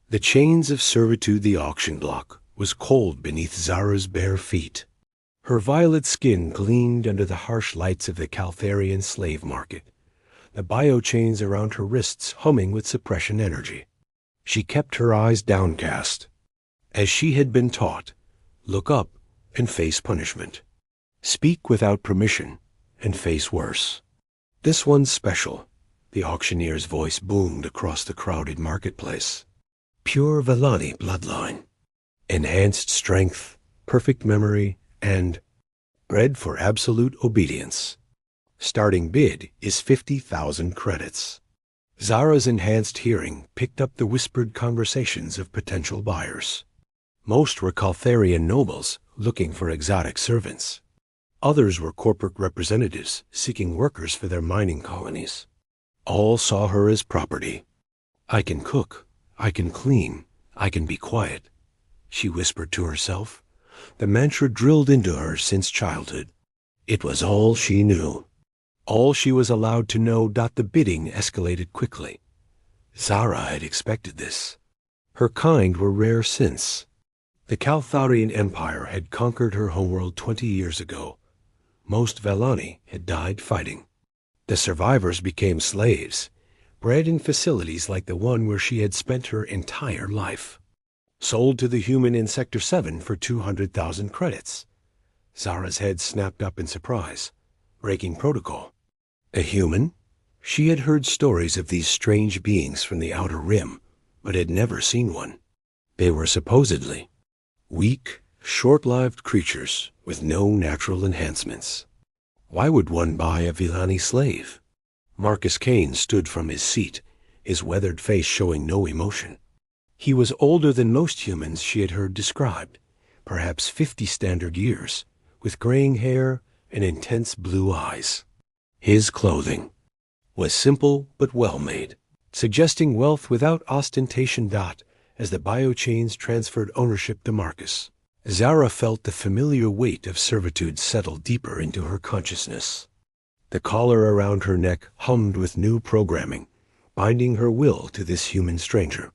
The chains of servitude, the auction block, was cold beneath Zara's bare feet. Her violet skin gleamed under the harsh lights of the Caltharian slave market, the biochains around her wrists humming with suppression energy. She kept her eyes downcast. As she had been taught, look up and face punishment. Speak without permission and face worse. This one's special, the auctioneer's voice boomed across the crowded marketplace. Pure Vellani bloodline. Enhanced strength, perfect memory, and bred for absolute obedience. Starting bid is 50,000 credits. Zara's enhanced hearing picked up the whispered conversations of potential buyers. Most were Caltharian nobles looking for exotic servants. Others were corporate representatives seeking workers for their mining colonies. All saw her as property. I can cook, I can clean, I can be quiet, she whispered to herself, the mantra drilled into her since childhood. It was all she knew. All she was allowed to know. The bidding escalated quickly. Zara had expected this. Her kind were rare since. The Caltharian Empire had conquered her homeworld 20 years ago. Most Vellani had died fighting. The survivors became slaves, bred in facilities like the one where she had spent her entire life. Sold to the human in Sector 7 for 200,000 credits. Zara's head snapped up in surprise, breaking protocol. A human? She had heard stories of these strange beings from the Outer Rim, but had never seen one. They were supposedly weak, short-lived creatures with no natural enhancements. Why would one buy a Vellani slave? Marcus Kane stood from his seat, his weathered face showing no emotion. He was older than most humans she had heard described, perhaps 50 standard years, with graying hair and intense blue eyes. His clothing was simple but well-made, suggesting wealth without ostentation. As the biochains transferred ownership to Marcus, Zara felt the familiar weight of servitude settle deeper into her consciousness. The collar around her neck hummed with new programming, binding her will to this human stranger.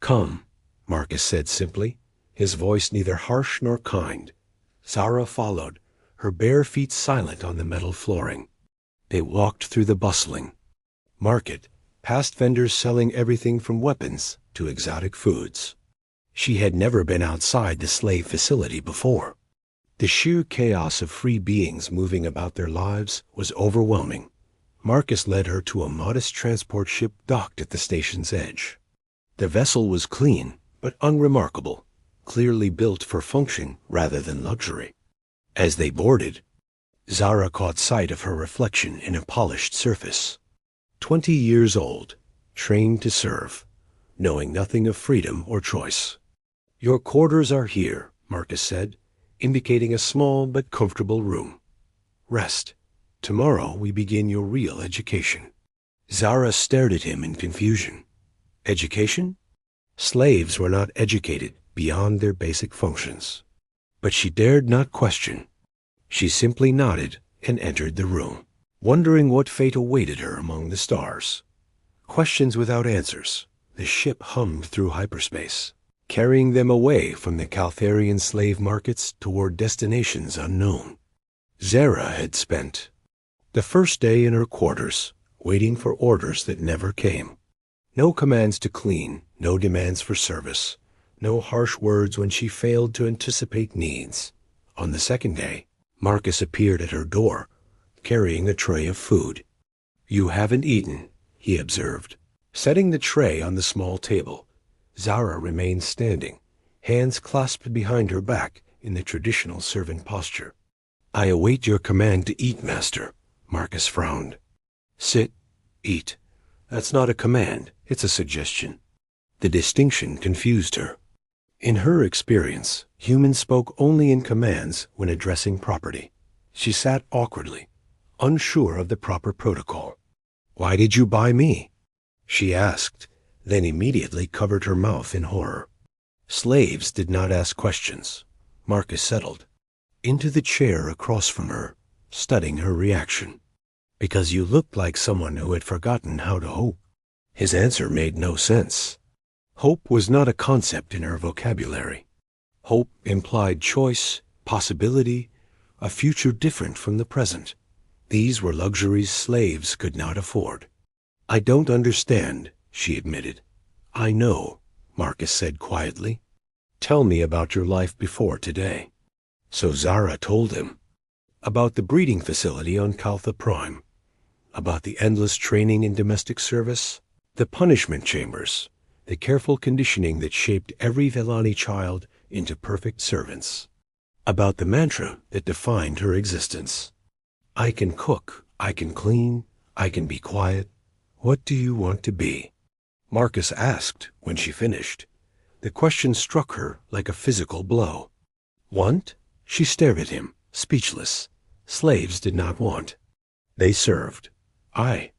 Come, Marcus said simply, his voice neither harsh nor kind. Zara followed, her bare feet silent on the metal flooring. They walked through the bustling market, past vendors selling everything from weapons to exotic foods. She had never been outside the slave facility before. The sheer chaos of free beings moving about their lives was overwhelming. Marcus led her to a modest transport ship docked at the station's edge. The vessel was clean, but unremarkable, clearly built for function rather than luxury. As they boarded, Zara caught sight of her reflection in a polished surface. 20 years old, trained to serve, knowing nothing of freedom or choice. Your quarters are here, Marcus said, indicating a small but comfortable room. Rest. Tomorrow we begin your real education. Zara stared at him in confusion. Education? Slaves were not educated beyond their basic functions. But she dared not question. She simply nodded and entered the room, wondering what fate awaited her among the stars. Questions without answers. The ship hummed through hyperspace, carrying them away from the Caltharian slave markets toward destinations unknown. Zara had spent the first day in her quarters, waiting for orders that never came. No commands to clean, no demands for service, no harsh words when she failed to anticipate needs. On the second day, Marcus appeared at her door, carrying a tray of food. You haven't eaten, he observed. Setting the tray on the small table, Zara remained standing, hands clasped behind her back in the traditional servant posture. I await your command to eat, master, Marcus frowned. Sit, eat. That's not a command, it's a suggestion. The distinction confused her. In her experience, humans spoke only in commands when addressing property. She sat awkwardly, unsure of the proper protocol. Why did you buy me? She asked, then immediately covered her mouth in horror. Slaves did not ask questions. Marcus settled into the chair across from her, studying her reaction. Because you looked like someone who had forgotten how to hope. His answer made no sense. Hope was not a concept in her vocabulary. Hope implied choice, possibility, a future different from the present. These were luxuries slaves could not afford. "I don't understand," she admitted. "I know," Marcus said quietly. "Tell me about your life before today." So Zara told him. About the breeding facility on Caltha Prime. About the endless training in domestic service. The punishment chambers. The careful conditioning that shaped every Vellani child into perfect servants. About the mantra that defined her existence. "I can cook, I can clean, I can be quiet. What do you want to be?" Marcus asked when she finished. The question struck her like a physical blow. "Want?" She stared at him, speechless. Slaves did not want. They served. I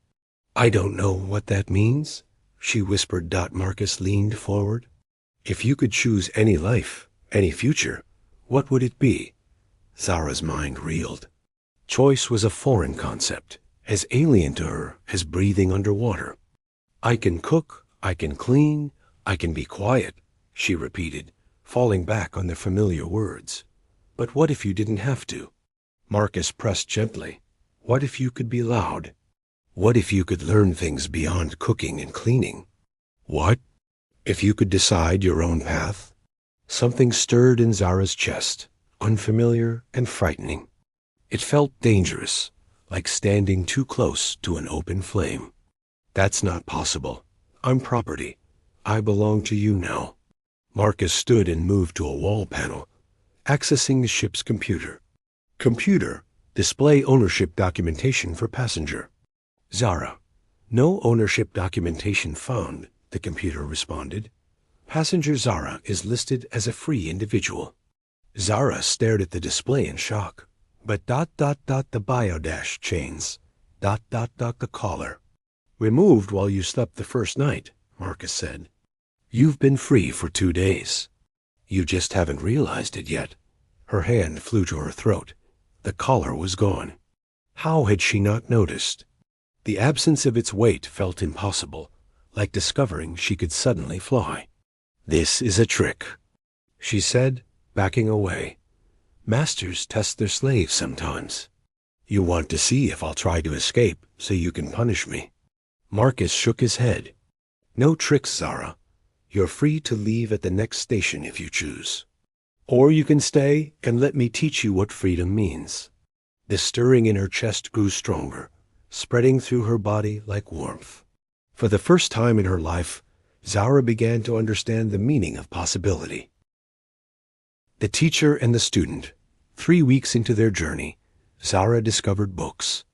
don't know what that means," she whispered. Marcus leaned forward. "If you could choose any life, any future, what would it be?" Zara's mind reeled. Choice was a foreign concept, as alien to her as breathing underwater. "I can cook, I can clean, I can be quiet," she repeated, falling back on the familiar words. "But what if you didn't have to?" Marcus pressed gently. "What if you could be loud? What if you could learn things beyond cooking and cleaning? What if you could decide your own path?" Something stirred in Zara's chest, unfamiliar and frightening. It felt dangerous, like standing too close to an open flame. "That's not possible. I'm property. I belong to you now." Marcus stood and moved to a wall panel, accessing the ship's computer. "Computer, display ownership documentation for passenger." "Zara, no ownership documentation found," the computer responded. "Passenger Zara is listed as a free individual." Zara stared at the display in shock. "But the bio-dash chains, the collar. Removed while you slept the first night," Marcus said. "You've been free for 2 days. You just haven't realized it yet." Her hand flew to her throat. The collar was gone. How had she not noticed? The absence of its weight felt impossible, like discovering she could suddenly fly. "This is a trick," she said, backing away. "Masters test their slaves sometimes. You want to see if I'll try to escape so you can punish me." Marcus shook his head. "No tricks, Zara. You're free to leave at the next station if you choose. Or you can stay and let me teach you what freedom means." The stirring in her chest grew stronger, spreading through her body like warmth. For the first time in her life, Zara began to understand the meaning of possibility. The teacher and the student. 3 weeks into their journey, Zara discovered books.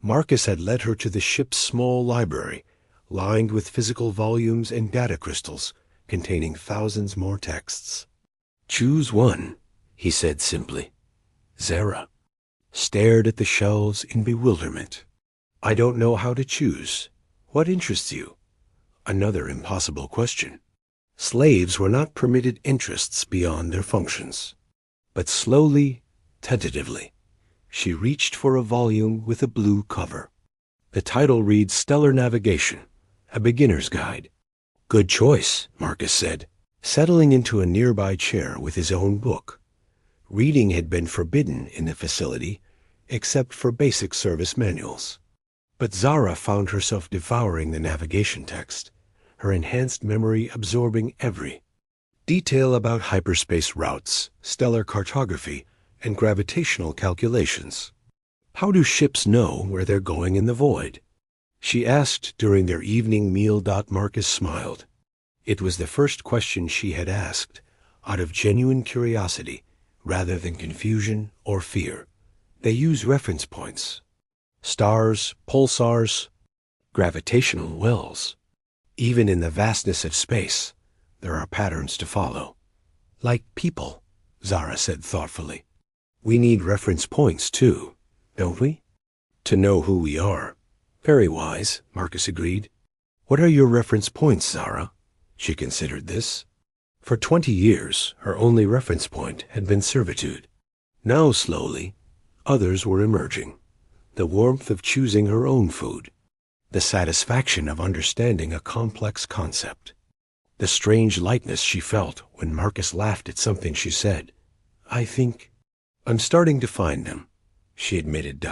Marcus had led her to the ship's small library, lined with physical volumes and data crystals containing thousands more texts. "Choose one," he said simply. Zara stared at the shelves in bewilderment. "I don't know how to choose. What interests you?" Another impossible question. Slaves were not permitted interests beyond their functions. But slowly, tentatively, she reached for a volume with a blue cover. The title reads Stellar Navigation, a Beginner's Guide. "Good choice," Marcus said, settling into a nearby chair with his own book. Reading had been forbidden in the facility, except for basic service manuals. But Zara found herself devouring the navigation text, her enhanced memory absorbing every detail about hyperspace routes, stellar cartography, and gravitational calculations. "How do ships know where they're going in the void?" she asked during their evening meal. Marcus smiled. It was the first question she had asked, out of genuine curiosity rather than confusion or fear. "They use reference points. Stars, pulsars, gravitational wells. Even in the vastness of space, there are patterns to follow." "Like people," Zara said thoughtfully. "We need reference points too, don't we? To know who we are." "Very wise," Marcus agreed. "What are your reference points, Zara?" She considered this. For 20 years, her only reference point had been servitude. Now, slowly, others were emerging. The warmth of choosing her own food. The satisfaction of understanding a complex concept. the strange lightness she felt when Marcus laughed at something she said. "I think I'm starting to find them," she admitted.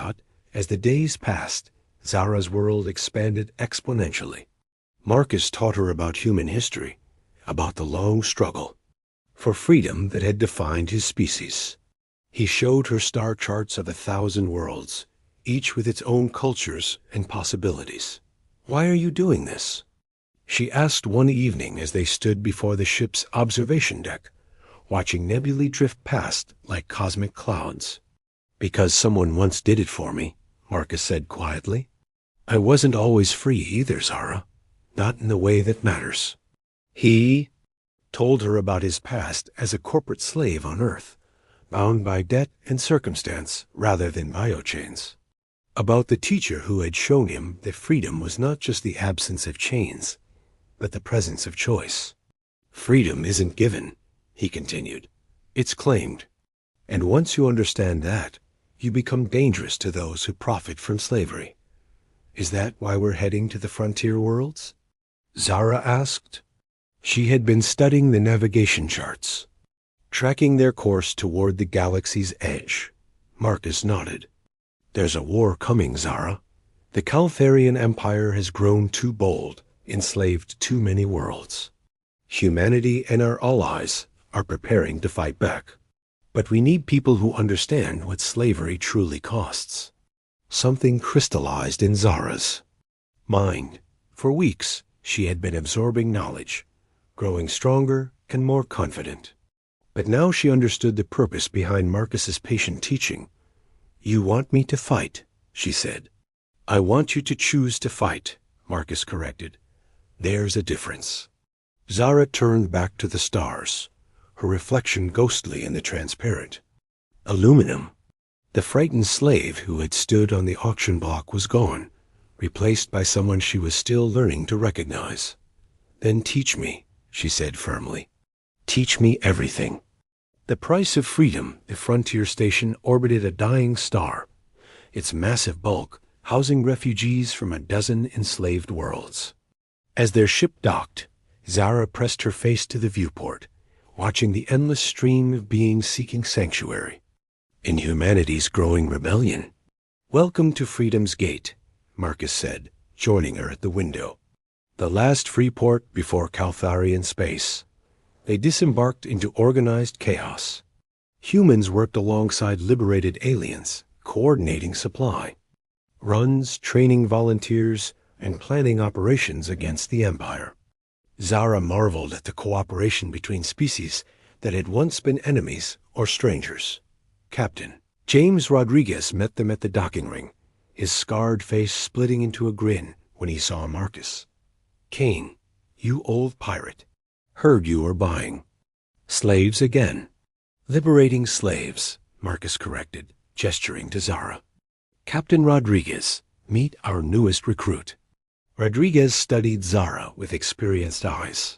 As the days passed, Zara's world expanded exponentially. Marcus taught her about human history, about the long struggle for freedom that had defined his species. He showed her star charts of 1,000 worlds, each with its own cultures and possibilities. "Why are you doing this?" she asked one evening as they stood before the ship's observation deck, watching nebulae drift past like cosmic clouds. "Because someone once did it for me," Marcus said quietly. "I wasn't always free either, Zara. Not in the way that matters." He told her about his past as a corporate slave on Earth, bound by debt and circumstance rather than biochains. About the teacher who had shown him that freedom was not just the absence of chains, but the presence of choice. "Freedom isn't given," he continued. "It's claimed. And once you understand that, you become dangerous to those who profit from slavery." "Is that why we're heading to the frontier worlds?" Zara asked. She had been studying the navigation charts, tracking their course toward the galaxy's edge. Marcus nodded. "There's a war coming, Zara. The Caltharian Empire has grown too bold, enslaved too many worlds. Humanity and our allies are preparing to fight back. But we need people who understand what slavery truly costs." Something crystallized in Zara's mind. For weeks, she had been absorbing knowledge, growing stronger and more confident. But now she understood the purpose behind Marcus's patient teaching. "You want me to fight," she said. "I want you to choose to fight," Marcus corrected. "There's a difference." Zara turned back to the stars, her reflection ghostly in the transparent aluminum. The frightened slave who had stood on the auction block was gone, replaced by someone she was still learning to recognize. "Then teach me," she said firmly. "Teach me everything." The price of freedom, the frontier station orbited a dying star, its massive bulk housing refugees from a dozen enslaved worlds. As their ship docked, Zara pressed her face to the viewport, watching the endless stream of beings seeking sanctuary in humanity's growing rebellion. "Welcome to Freedom's Gate," Marcus said, joining her at the window. The last free port before Caltharian space. They disembarked into organized chaos. Humans worked alongside liberated aliens, coordinating supply runs, training volunteers, and planning operations against the Empire. Zara marveled at the cooperation between species that had once been enemies or strangers. Captain James Rodriguez met them at the docking ring, his scarred face splitting into a grin when he saw Marcus. "Kane, you old pirate. Heard you were buying slaves again." "Liberating slaves," Marcus corrected, gesturing to Zara. "Captain Rodriguez, meet our newest recruit." Rodriguez studied Zara with experienced eyes.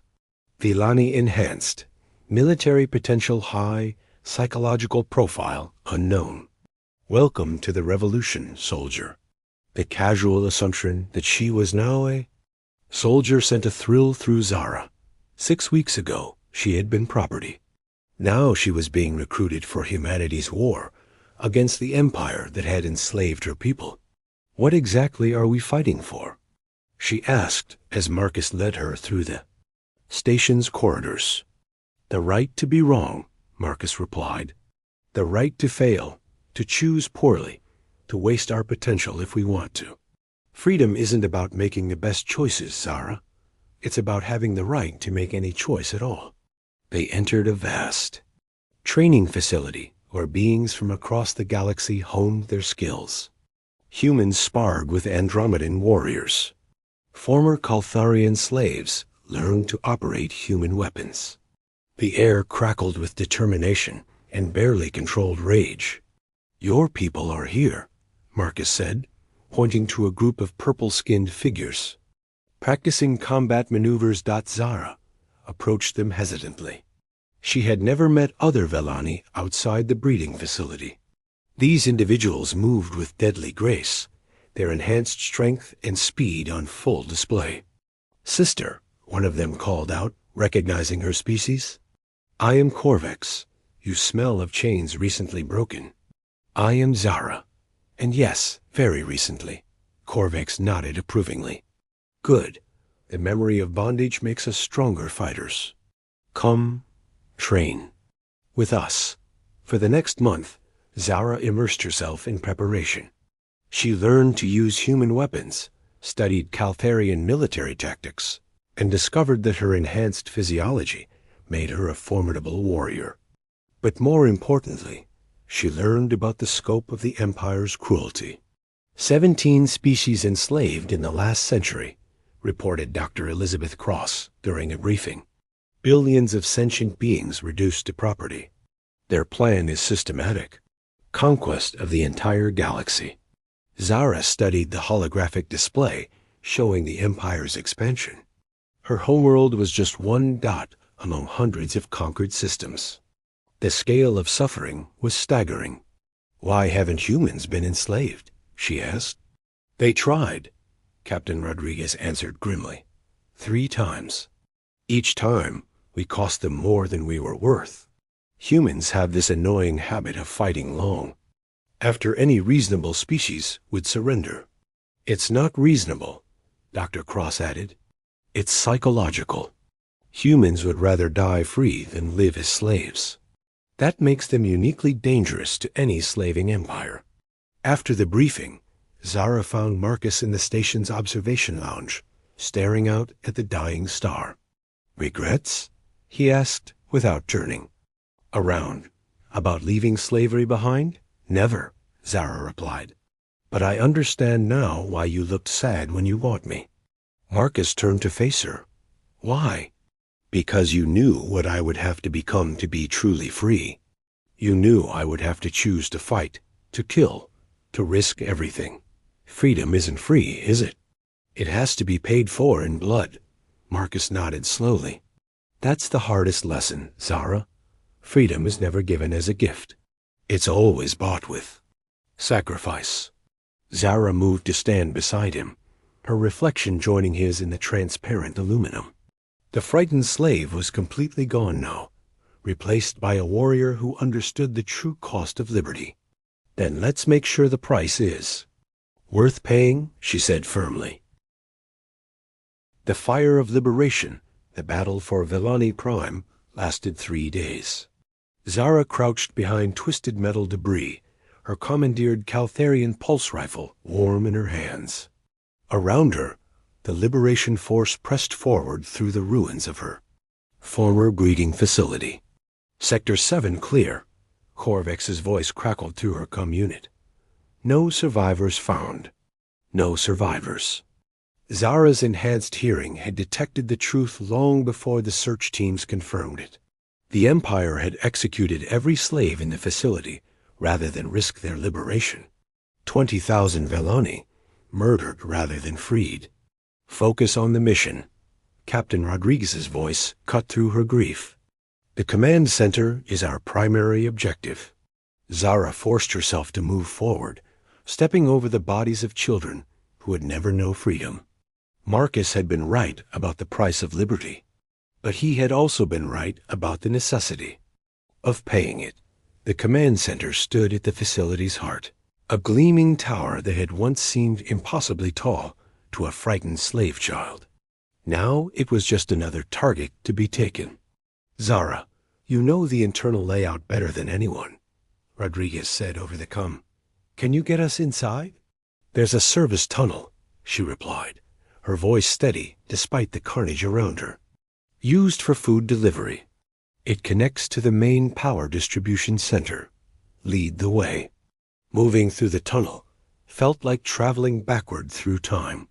Villani enhanced, military potential high, psychological profile unknown. "Welcome to the revolution, soldier." The casual assumption that she was now a soldier sent a thrill through Zara. 6 weeks ago, she had been property. Now she was being recruited for humanity's war against the empire that had enslaved her people. "What exactly are we fighting for?" she asked as Marcus led her through the station's corridors. "The right to be wrong," Marcus replied. "The right to fail, to choose poorly, to waste our potential if we want to. Freedom isn't about making the best choices, Zara. It's about having the right to make any choice at all." They entered a vast training facility where beings from across the galaxy honed their skills. Humans sparred with Andromedan warriors. Former Caltharian slaves learned to operate human weapons. The air crackled with determination and barely controlled rage. "Your people are here," Marcus said, pointing to a group of purple-skinned figures. Practicing combat maneuvers. Zara approached them hesitantly. She had never met other Vellani outside the breeding facility. These individuals moved with deadly grace, their enhanced strength and speed on full display. "Sister," one of them called out recognizing her species. I am Corvex. You smell of chains recently broken. I am Zara. And yes, very recently. Corvex nodded approvingly. Good. The memory of bondage makes us stronger fighters. Come, train. With us. For the next month, Zara immersed herself in preparation. She learned to use human weapons, studied Caltharian military tactics, and discovered that her enhanced physiology made her a formidable warrior. But more importantly, she learned about the scope of the Empire's cruelty. 17 species enslaved in the last century, reported Dr. Elizabeth Cross during a briefing. Billions of sentient beings reduced to property. Their plan is systematic. Conquest of the entire galaxy. Zara studied the holographic display showing the Empire's expansion. Her homeworld was just one dot among hundreds of conquered systems. The scale of suffering was staggering. Why haven't humans been enslaved? She asked. They tried, Captain Rodriguez answered grimly. 3 times. Each time, we cost them more than we were worth. Humans have this annoying habit of fighting long, after any reasonable species would surrender. It's not reasonable, Dr. Cross added. It's psychological. Humans would rather die free than live as slaves. That makes them uniquely dangerous to any slaving empire. After the briefing, Zara found Marcus in the station's observation lounge, staring out at the dying star. Regrets? He asked, without turning around. About leaving slavery behind? Never, Zara replied. But I understand now why you looked sad when you bought me. Marcus turned to face her. Why? Because you knew what I would have to become to be truly free. You knew I would have to choose to fight, to kill, to risk everything. Freedom isn't free, is it? It has to be paid for in blood. Marcus nodded slowly. That's the hardest lesson, Zara. Freedom is never given as a gift. It's always bought with sacrifice. Zara moved to stand beside him, her reflection joining his in the transparent aluminum. The frightened slave was completely gone now, replaced by a warrior who understood the true cost of liberty. Then let's make sure the price is worth paying, she said firmly. The fire of liberation, the battle for Villani Prime, lasted 3 days. Zara crouched behind twisted metal debris, her commandeered Caltharian pulse rifle warm in her hands. Around her, the Liberation Force pressed forward through the ruins of her former breeding facility. Sector 7 clear. Corvex's voice crackled through her unit. No survivors found. No survivors. Zara's enhanced hearing had detected the truth long before the search teams confirmed it. The Empire had executed every slave in the facility rather than risk their liberation. 20,000 Villani, murdered rather than freed. Focus on the mission. Captain Rodriguez's voice cut through her grief. The command center is our primary objective. Zara forced herself to move forward, stepping over the bodies of children who would never know freedom. Marcus had been right about the price of liberty, but he had also been right about the necessity of paying it. The command center stood at the facility's heart, a gleaming tower that had once seemed impossibly tall to a frightened slave child. Now it was just another target to be taken. Zara, you know the internal layout better than anyone, Rodriguez said over the comm. Can you get us inside? There's a service tunnel, she replied, her voice steady despite the carnage around her. Used for food delivery. It connects to the main power distribution center. Lead the way. Moving through the tunnel felt like traveling backward through time.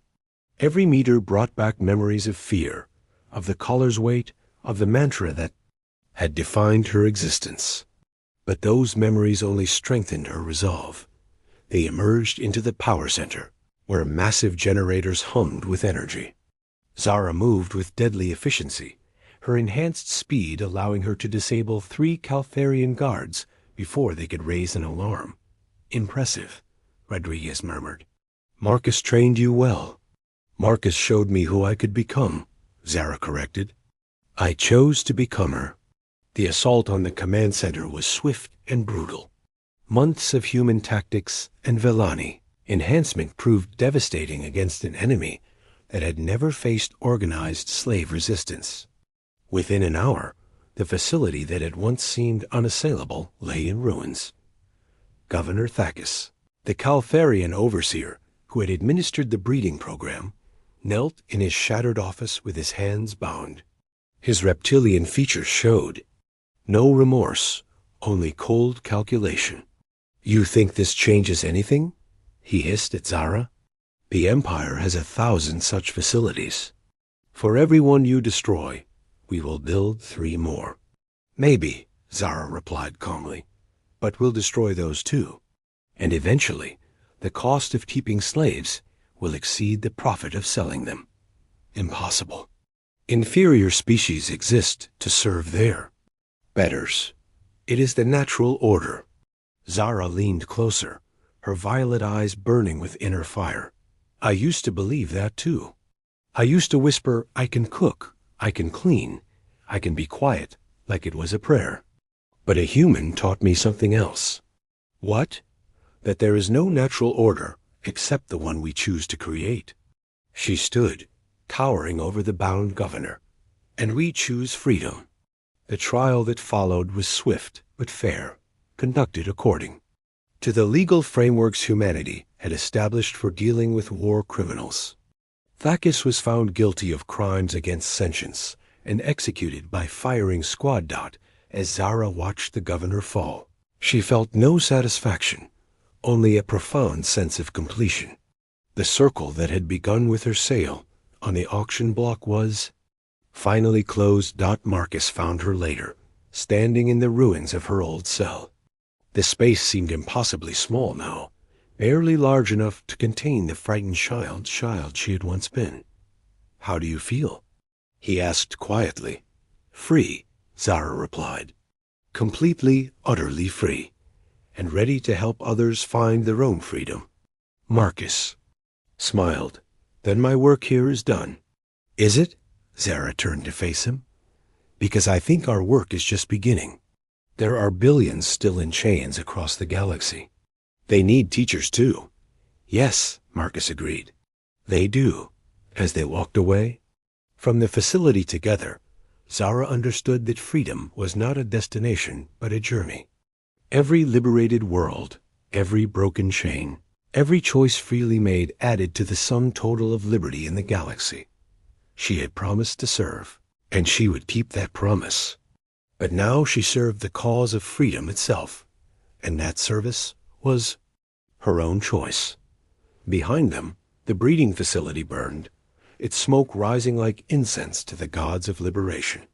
Every meter brought back memories of fear, of the collar's weight, of the mantra that had defined her existence. But those memories only strengthened her resolve. They emerged into the power center, where massive generators hummed with energy. Zara moved with deadly efficiency, her enhanced speed allowing her to disable 3 Caltharian guards before they could raise an alarm. Impressive, Rodriguez murmured. Marcus trained you well. Marcus showed me who I could become, Zara corrected. I chose to become her. The assault on the command center was swift and brutal. Months of human tactics and Vellani enhancement proved devastating against an enemy that had never faced organized slave resistance. Within an hour, the facility that had once seemed unassailable lay in ruins. Governor Thakis, the Caltharian overseer who had administered the breeding program, knelt in his shattered office with his hands bound. His reptilian features showed. No remorse, only cold calculation. "You think this changes anything?" he hissed at Zara. "The Empire has 1,000 such facilities. For every one you destroy, we will build 3 more. "Maybe," Zara replied calmly, "but we'll destroy those too. And eventually, the cost of keeping slaves will exceed the profit of selling them." Impossible. Inferior species exist to serve their betters. It is the natural order. Zara leaned closer, her violet eyes burning with inner fire. "I used to believe that too. I used to whisper, I can cook, I can clean, I can be quiet, like it was a prayer. But a human taught me something else." "What?" "That there is no natural order except the one we choose to create." She stood, towering over the bound governor. "And we choose freedom." The trial that followed was swift but fair, conducted according to the legal frameworks humanity had established for dealing with war criminals. Thakis was found guilty of crimes against sentience and executed by firing squad dot as Zara watched the governor fall. She felt no satisfaction, only a profound sense of completion. The circle that had begun with her sale on the auction block was finally closed. Marcus found her later, standing in the ruins of her old cell. The space seemed impossibly small now, barely large enough to contain the frightened child she had once been. "How do you feel?" he asked quietly. "Free," Zara replied. "Completely, utterly free, and ready to help others find their own freedom." Marcus smiled. "Then my work here is done." "Is it?" Zara turned to face him. "Because I think our work is just beginning. There are billions still in chains across the galaxy. They need teachers too." "Yes," Marcus agreed. "They do." As they walked away from the facility together, Zara understood that freedom was not a destination but a journey. Every liberated world, every broken chain, every choice freely made added to the sum total of liberty in the galaxy. She had promised to serve, and she would keep that promise. But now she served the cause of freedom itself, and that service was her own choice. Behind them, the breeding facility burned, its smoke rising like incense to the gods of liberation.